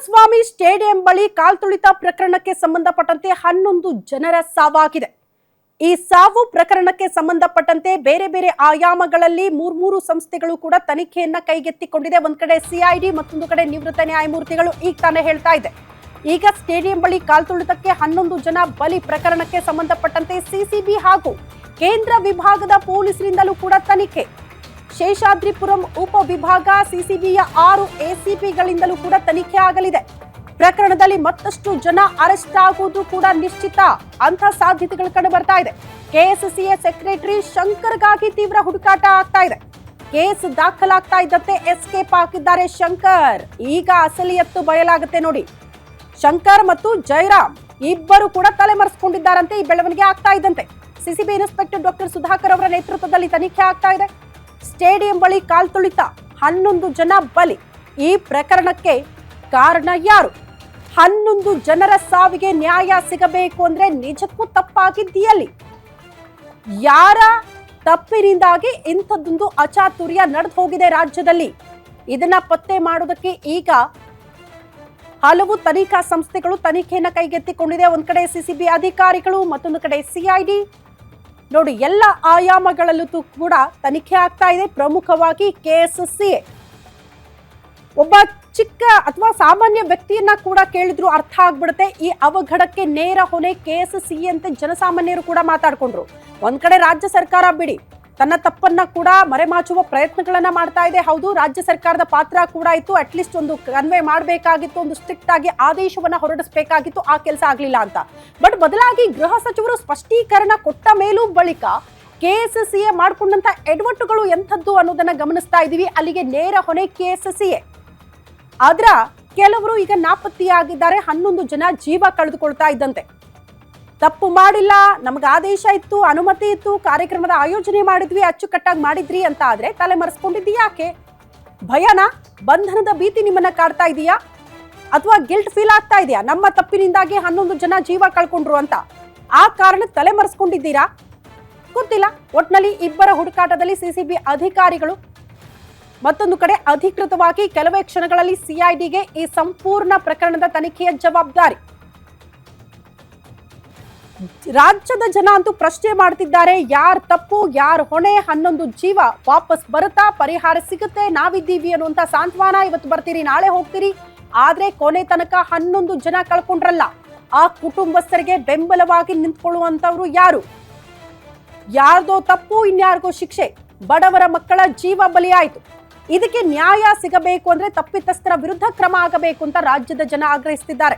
Kumaraswamy stadium ಬಳಿ ಕಾಲ್ತುಳಿತ ಪ್ರಕರಣಕ್ಕೆ ಸಂಬಂಧಪಟ್ಟಂತೆ 11 ಜನರ ಸಾವಾಗಿದೆ. ಈ ಸಾವು ಪ್ರಕರಣಕ್ಕೆ ಸಂಬಂಧಪಟ್ಟಂತೆ ಬೇರೆ ಬೇರೆ ಆಯಾಮಗಳಲ್ಲಿ ಮೂರು ಸಂಸ್ಥೆಗಳು ಕೂಡ ತನಿಖೆಯನ್ನ ಕೈಗೆತ್ತಿಕೊಂಡಿದೆ. ಒಂದ್ ಕಡೆ ಸಿಐಡಿ, ಮತ್ತೊಂದು ಕಡೆ ನಿವೃತ್ತ ನ್ಯಾಯಮೂರ್ತಿಗಳು ಈಗ ತಾನೇ ಹೇಳ್ತಾ ಇದೆ. ಈಗ ಸ್ಟೇಡಿಯಂ ಬಳಿ ಕಾಲ್ತುಳಿತಕ್ಕೆ 11 ಜನ ಬಲಿ ಪ್ರಕರಣಕ್ಕೆ ಸಂಬಂಧಪಟ್ಟಂತೆ ಸಿಸಿಬಿ ಹಾಗೂ ಕೇಂದ್ರ ವಿಭಾಗದ ಪೊಲೀಸರಿಂದಲೂ ಕೂಡ ತನಿಖೆ. ಶೇಷಾದ್ರಿಪುರಂ ಉಪ ವಿಭಾಗ ಸಿಸಿಬಿಯ 6 ಎಸಿಪಿಗಳಿಂದಲೂ ಕೂಡ ತನಿಖೆ ಆಗಲಿದೆ. ಪ್ರಕರಣದಲ್ಲಿ ಮತ್ತಷ್ಟು ಜನ ಅರೆಸ್ಟ್ ಆಗುವುದು ಕೂಡ ನಿಶ್ಚಿತ ಅಂತ ಸಾಧ್ಯತೆಗಳು ಕಂಡು ಬರ್ತಾ ಇದೆ. ಕೆಎಸ್ಸಿಎ ಸೆಕ್ರೆಟರಿ ಶಂಕರ್ಗಾಗಿ ತೀವ್ರ ಹುಡುಕಾಟ ಆಗ್ತಾ ಇದೆ. ಕೇಸ್ ದಾಖಲಾಗ್ತಾ ಇದ್ದಂತೆ ಎಸ್ಕೇಪ್ ಆಗಿದ್ದಾರೆ ಶಂಕರ್. ಈಗ ಅಸಲಿ ಎತ್ತು ಬಯಲಾಗುತ್ತೆ ನೋಡಿ. ಶಂಕರ್ ಮತ್ತು ಜಯರಾಮ್ ಇಬ್ಬರು ಕೂಡ ತಲೆಮರೆಸಿಕೊಂಡಿದ್ದಾರಂತೆ. ಈ ಬೆಳವಣಿಗೆ ಆಗ್ತಾ ಇದ್ದಂತೆ ಸಿಸಿಬಿ ಇನ್ಸ್ಪೆಕ್ಟರ್ ಡಾಕ್ಟರ್ ಸುಧಾಕರ್ ಅವರ ನೇತೃತ್ವದಲ್ಲಿ ತನಿಖೆ ಆಗ್ತಾ ಇದೆ. ಸ್ಟೇಡಿಯಂ ಬಳಿ ಕಾಲ್ತುಳಿತ 11 ಜನ ಬಲಿ. ಈ ಪ್ರಕರಣಕ್ಕೆ ಕಾರಣ ಯಾರು? 11 ಜನರ ಸಾವಿಗೆ ನ್ಯಾಯ ಸಿಗಬೇಕು ಅಂದ್ರೆ ನಿಜಕ್ಕೂ ತಪ್ಪಾಗಿದ್ದೀಯಲ್ಲಿ? ಯಾರ ತಪ್ಪಿನಿಂದಾಗಿ ಇಂಥದ್ದೊಂದು ಅಚಾತುರ್ಯ ನಡೆದು ಹೋಗಿದೆ ರಾಜ್ಯದಲ್ಲಿ? ಇದನ್ನ ಪತ್ತೆ ಮಾಡೋದಕ್ಕೆ ಈಗ ಹಲವು ತನಿಖಾ ಸಂಸ್ಥೆಗಳು ತನಿಖೆಯನ್ನ ಕೈಗೆತ್ತಿಕೊಂಡಿದೆ. ಒಂದ್ ಕಡೆ ಸಿಸಿಬಿ ಅಧಿಕಾರಿಗಳು, ಮತ್ತೊಂದು ಕಡೆ ಸಿಐಡಿ. ನೋಡಿ, ಎಲ್ಲ ಆಯಾಮಗಳಲ್ಲೂ ಕೂಡ ತನಿಖೆ ಆಗ್ತಾ ಇದೆ. ಪ್ರಮುಖವಾಗಿ ಕೆಎಸ್ಸಿಎ ಒಬ್ಬ ಚಿಕ್ಕ ಅಥವಾ ಸಾಮಾನ್ಯ ವ್ಯಕ್ತಿಯನ್ನ ಕೂಡ ಕೇಳಿದ್ರು ಅರ್ಥ ಆಗ್ಬಿಡುತ್ತೆ. ಈ ಅವಘಡಕ್ಕೆ ನೇರ ಹೊಣೆ ಕೆಎಸ್ಸಿಎ ಅಂತ ಜನಸಾಮಾನ್ಯರು ಕೂಡ ಮಾತಾಡ್ಕೊಂಡ್ರು. ಒಂದ್ ಕಡೆ ರಾಜ್ಯ ಸರ್ಕಾರ ಬಿಡಿ, ತನ್ನ ತಪ್ಪನ್ನ ಕೂಡ ಮರೆಮಾಚುವ ಪ್ರಯತ್ನಗಳನ್ನ ಮಾಡ್ತಾ ಇದೆ. ಹೌದು, ರಾಜ್ಯ ಸರ್ಕಾರದ ಪಾತ್ರ ಕೂಡ ಇತ್ತು. ಅಟ್ಲೀಸ್ಟ್ ಒಂದು ಕನ್ವೆ ಮಾಡಬೇಕಾಗಿತ್ತು, ಒಂದು ಸ್ಟ್ರಿಕ್ಟ್ ಆಗಿ ಆದೇಶವನ್ನ ಹೊರಡಿಸಬೇಕಾಗಿತ್ತು. ಆ ಕೆಲಸ ಆಗ್ಲಿಲ್ಲ ಅಂತ. ಬಟ್ ಬದಲಾಗಿ ಗೃಹ ಸಚಿವರು ಸ್ಪಷ್ಟೀಕರಣ ಕೊಟ್ಟ ಮೇಲೂ ಬಳಿಕ ಕೆಎಸ್ಸಿಎ ಮಾಡ್ಕೊಂಡಂತ ಎಡವಟ್ಟುಗಳು ಎಂಥದ್ದು ಅನ್ನೋದನ್ನ ಗಮನಿಸ್ತಾ ಇದೀವಿ. ಅಲ್ಲಿಗೆ ನೇರ ಹೊಣೆ ಕೆಎಸ್ಸಿಎ. ಆದ್ರ ಕೆಲವರು ಈಗ ನಾಪತ್ತೆಯಾಗಿದ್ದಾರೆ. 11 ಜನ ಜೀವ ಕಳೆದುಕೊಳ್ತಾ ಇದ್ದಂತೆ. ತಪ್ಪು ಮಾಡಿಲ್ಲ, ನಮ್ಗೆ ಆದೇಶ ಇತ್ತು, ಅನುಮತಿ ಇತ್ತು, ಕಾರ್ಯಕ್ರಮದ ಆಯೋಜನೆ ಮಾಡಿದ್ವಿ, ಅಚ್ಚುಕಟ್ಟಾಗಿ ಮಾಡಿದ್ರಿ ಅಂತ ಆದ್ರೆ ತಲೆಮರೆಸ್ಕೊಂಡಿದ್ದೀ ಯಾಕೆ? ಭಯನಾ? ಬಂಧನದ ಭೀತಿ ನಿಮ್ಮನ್ನ ಕಾಡ್ತಾ ಇದೆಯಾ? ಅಥವಾ ಗಿಲ್ಟ್ ಫೀಲ್ ಆಗ್ತಾ ಇದೆಯಾ? ನಮ್ಮ ತಪ್ಪಿನಿಂದಾಗಿ 11 ಜನ ಜೀವ ಕಳ್ಕೊಂಡ್ರು ಅಂತ ಆ ಕಾರಣಕ್ಕೆ ತಲೆಮರೆಸ್ಕೊಂಡಿದ್ದೀರಾ? ಗೊತ್ತಿಲ್ಲ. ಒಟ್ನಲ್ಲಿ ಇಬ್ಬರ ಹುಡುಕಾಟದಲ್ಲಿ ಸಿಸಿಬಿ ಅಧಿಕಾರಿಗಳು, ಮತ್ತೊಂದು ಕಡೆ ಅಧಿಕೃತವಾಗಿ ಕೆಲವೇ ಕ್ಷಣಗಳಲ್ಲಿ ಸಿಐಡಿಗೆ ಈ ಸಂಪೂರ್ಣ ಪ್ರಕರಣದ ತನಿಖೆಯ ಜವಾಬ್ದಾರಿ. ರಾಜ್ಯದ ಜನ ಅಂತೂ ಪ್ರಶ್ನೆ ಮಾಡ್ತಿದ್ದಾರೆ, ಯಾರ್ ತಪ್ಪು, ಯಾರ್ ಹೊಣೆ? 11 ಜೀವ ವಾಪಸ್ ಬರುತ್ತಾ? ಪರಿಹಾರ ಸಿಗುತ್ತೆ? ನಾವಿದ್ದೀವಿ ಅನ್ನುವಂತ ಸಾಂತ್ವನ. ಇವತ್ತು ಬರ್ತೀರಿ, ನಾಳೆ ಹೋಗ್ತೀರಿ. ಆದ್ರೆ ಕೊನೆ ತನಕ 11 ಜನ ಕಳ್ಕೊಂಡ್ರಲ್ಲ, ಆ ಕುಟುಂಬಸ್ಥರಿಗೆ ಬೆಂಬಲವಾಗಿ ನಿಂತ್ಕೊಳ್ಳುವಂತವ್ರು ಯಾರು? ಯಾರ್ದೋ ತಪ್ಪು, ಇನ್ಯಾರಿಗೋ ಶಿಕ್ಷೆ. ಬಡವರ ಮಕ್ಕಳ ಜೀವ ಬಲಿಯಾಯಿತು. ಇದಕ್ಕೆ ನ್ಯಾಯ ಸಿಗಬೇಕು ಅಂದ್ರೆ ತಪ್ಪಿತಸ್ಥರ ವಿರುದ್ಧ ಕ್ರಮ ಆಗಬೇಕು ಅಂತ ರಾಜ್ಯದ ಜನ ಆಗ್ರಹಿಸುತ್ತಿದ್ದಾರೆ.